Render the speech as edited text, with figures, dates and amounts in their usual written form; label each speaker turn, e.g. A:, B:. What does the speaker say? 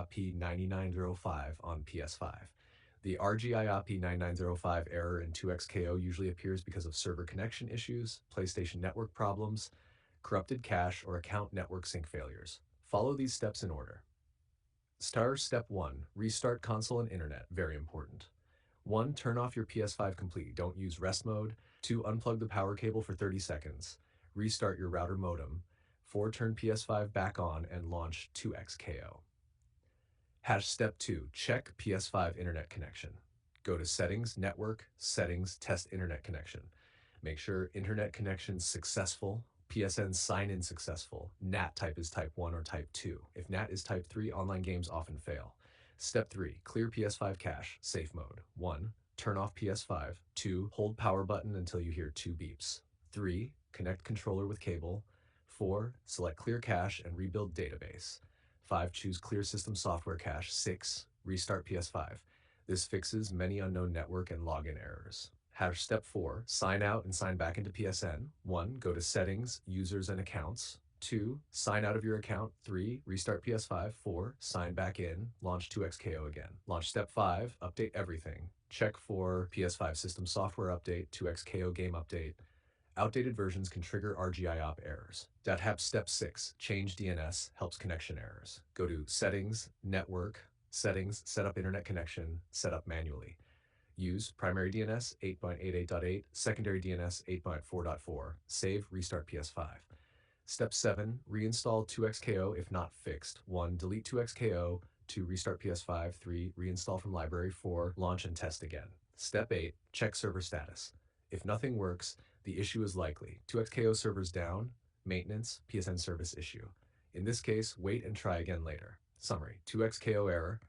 A: RGIOP-99005 on PS5. The RGIOP-99005 error in 2xKO usually appears because of server connection issues, PlayStation network problems, corrupted cache, or account network sync failures. Follow these steps in order. Step 1. Restart console and internet. Very important. 1. Turn off your PS5 completely. Don't use rest mode. 2. Unplug the power cable for 30 seconds. Restart your router modem. 4. Turn PS5 back on and launch 2xKO. Step 2. Check PS5 internet connection. Go to Settings, Network, Settings, Test Internet Connection. Make sure internet connection successful. PSN sign-in successful. NAT type is type 1 or type 2. If NAT is type 3, online games often fail. Step 3. Clear PS5 cache. Safe mode. 1. Turn off PS5. 2. Hold power button until you hear 2 beeps. 3. Connect controller with cable. 4. Select clear cache and rebuild database. 5. Choose clear system software cache. 6. Restart PS5. This fixes many unknown network and login errors. Step 4. Sign out and sign back into PSN. 1. Go to Settings, Users and Accounts. 2. Sign out of your account. 3. Restart PS5. 4. Sign back in. Launch 2xKO again. Launch Step 5. Update everything. Check for PS5 system software update, 2xKO game update. Outdated versions can trigger RGIOP errors. Step 6. Change DNS helps connection errors. Go to Settings, Network, Settings, Set up internet connection, set up manually. Use primary DNS 8.88.8, secondary DNS 8.4.4. Save, restart PS5. Step 7. Reinstall 2xKO if not fixed. 1. Delete 2xKO. 2. Restart PS5. 3. Reinstall from library. 4. Launch and test again. Step 8. Check server status. If nothing works, the issue is likely 2xKO servers down, maintenance, PSN service issue. In this case, wait and try again later. Summary: 2xKO error,